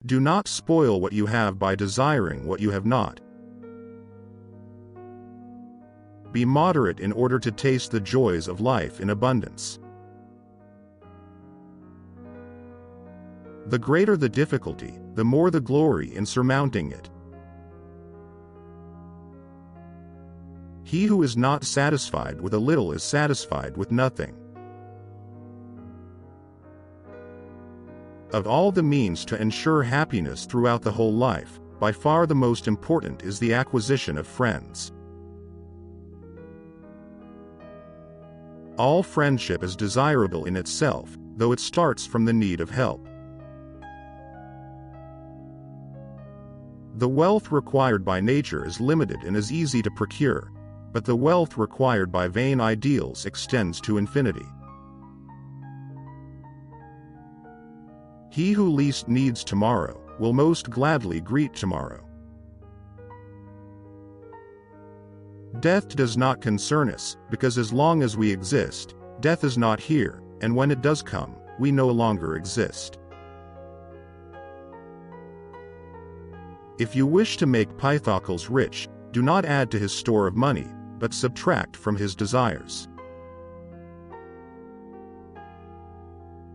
Do not spoil what you have by desiring what you have not. Be moderate in order to taste the joys of life in abundance. The greater the difficulty, the more the glory in surmounting it. He who is not satisfied with a little is satisfied with nothing. Of all the means to ensure happiness throughout the whole life, by far the most important is the acquisition of friends. All friendship is desirable in itself, though it starts from the need of help. The wealth required by nature is limited and is easy to procure, but the wealth required by vain ideals extends to infinity. He who least needs tomorrow will most gladly greet tomorrow. Death does not concern us, because as long as we exist, death is not here, and when it does come, we no longer exist. If you wish to make Pythocles rich, do not add to his store of money, but subtract from his desires.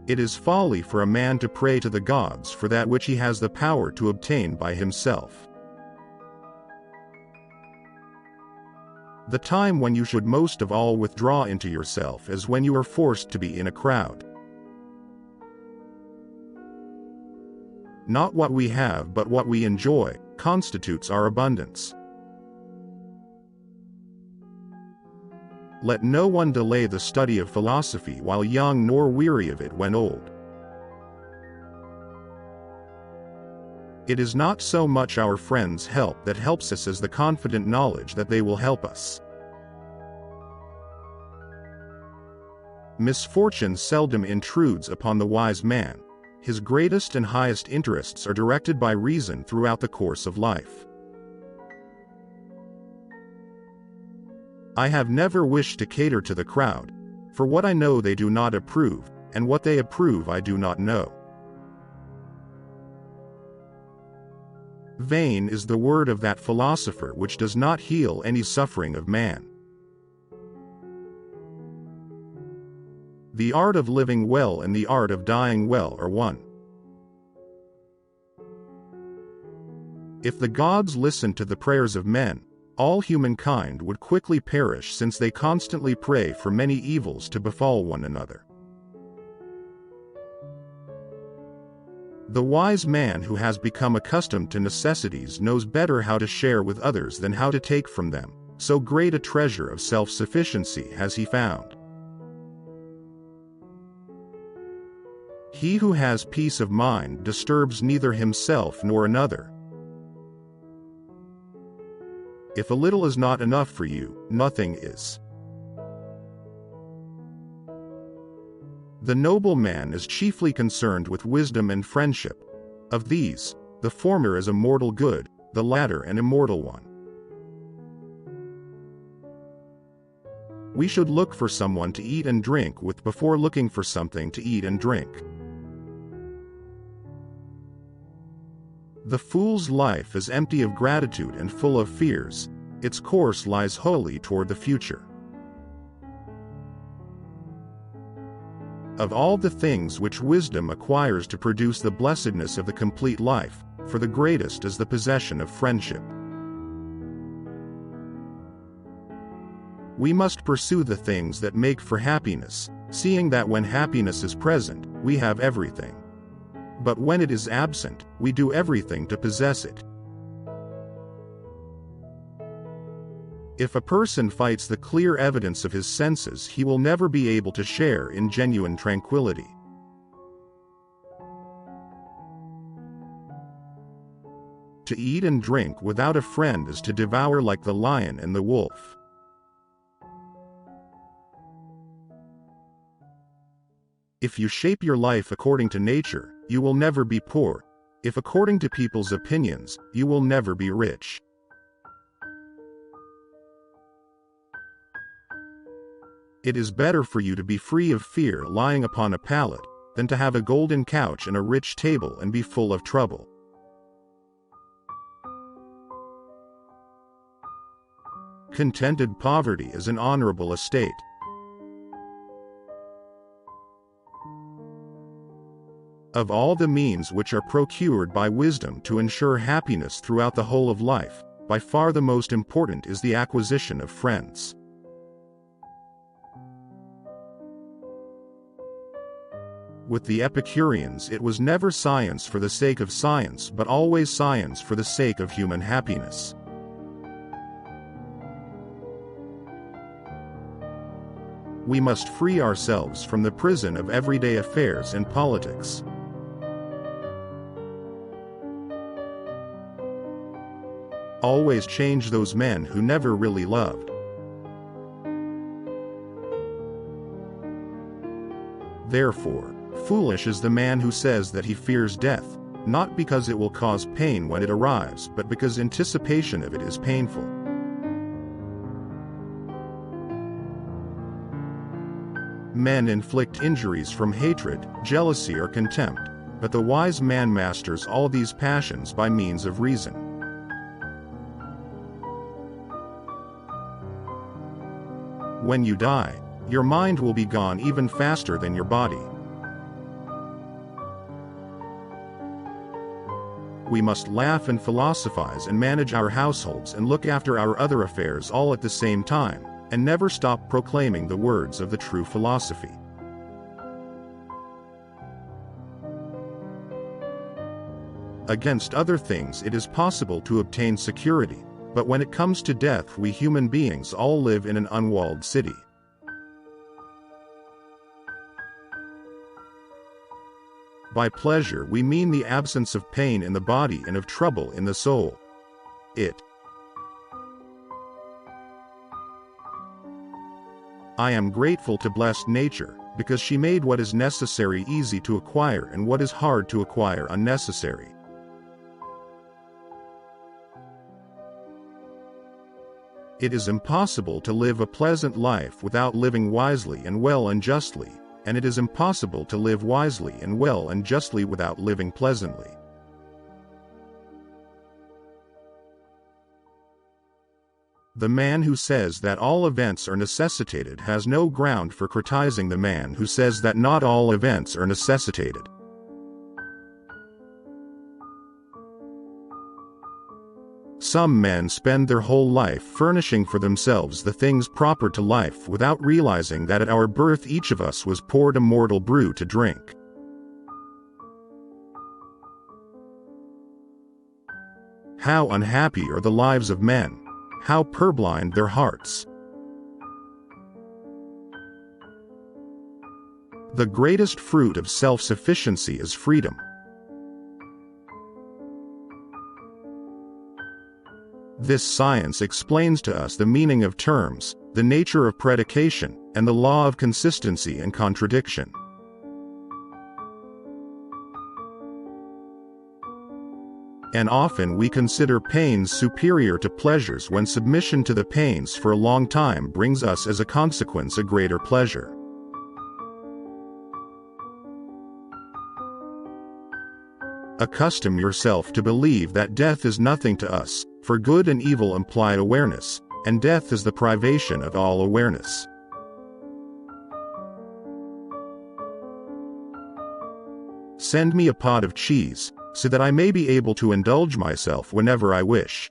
It is folly for a man to pray to the gods for that which he has the power to obtain by himself. The time when you should most of all withdraw into yourself is when you are forced to be in a crowd. Not what we have but what we enjoy constitutes our abundance. Let no one delay the study of philosophy while young nor weary of it when old. It is not so much our friends' help that helps us as the confident knowledge that they will help us. Misfortune seldom intrudes upon the wise man. His greatest and highest interests are directed by reason throughout the course of life. I have never wished to cater to the crowd, for what I know they do not approve, and what they approve I do not know. Vain is the word of that philosopher which does not heal any suffering of man. The art of living well and the art of dying well are one. If the gods listened to the prayers of men, all humankind would quickly perish, since they constantly pray for many evils to befall one another. The wise man who has become accustomed to necessities knows better how to share with others than how to take from them, so great a treasure of self-sufficiency has he found. He who has peace of mind disturbs neither himself nor another. If a little is not enough for you, nothing is. The noble man is chiefly concerned with wisdom and friendship. Of these, the former is a mortal good, the latter an immortal one. We should look for someone to eat and drink with before looking for something to eat and drink. The fool's life is empty of gratitude and full of fears. Its course lies wholly toward the future. Of all the things which wisdom acquires to produce the blessedness of the complete life, for the greatest is the possession of friendship. We must pursue the things that make for happiness, seeing that when happiness is present, we have everything. But when it is absent, we do everything to possess it. If a person fights the clear evidence of his senses, he will never be able to share in genuine tranquility. To eat and drink without a friend is to devour like the lion and the wolf. If you shape your life according to nature, you will never be poor. If according to people's opinions, you will never be rich. It is better for you to be free of fear lying upon a pallet, than to have a golden couch and a rich table and be full of trouble. Contented poverty is an honorable estate. Of all the means which are procured by wisdom to ensure happiness throughout the whole of life, by far the most important is the acquisition of friends. With the Epicureans, it was never science for the sake of science, but always science for the sake of human happiness. We must free ourselves from the prison of everyday affairs and politics. Always change those men who never really loved. Therefore, foolish is the man who says that he fears death, not because it will cause pain when it arrives, but because anticipation of it is painful. Men inflict injuries from hatred, jealousy, or contempt, but the wise man masters all these passions by means of reason. When you die, your mind will be gone even faster than your body. We must laugh and philosophize and manage our households and look after our other affairs all at the same time, and never stop proclaiming the words of the true philosophy. Against other things it is possible to obtain security, but when it comes to death, we human beings all live in an unwalled city. By pleasure we mean the absence of pain in the body and of trouble in the soul. I am grateful to blessed nature, because she made what is necessary easy to acquire and what is hard to acquire unnecessary. It is impossible to live a pleasant life without living wisely and well and justly, and it is impossible to live wisely and well and justly without living pleasantly. The man who says that all events are necessitated has no ground for criticizing the man who says that not all events are necessitated. Some men spend their whole life furnishing for themselves the things proper to life without realizing that at our birth each of us was poured a mortal brew to drink. How unhappy are the lives of men! How purblind their hearts! The greatest fruit of self-sufficiency is freedom. This science explains to us the meaning of terms, the nature of predication, and the law of consistency and contradiction. And often we consider pains superior to pleasures when submission to the pains for a long time brings us as a consequence a greater pleasure. Accustom yourself to believe that death is nothing to us, for good and evil imply awareness, and death is the privation of all awareness. Send me a pot of cheese, so that I may be able to indulge myself whenever I wish.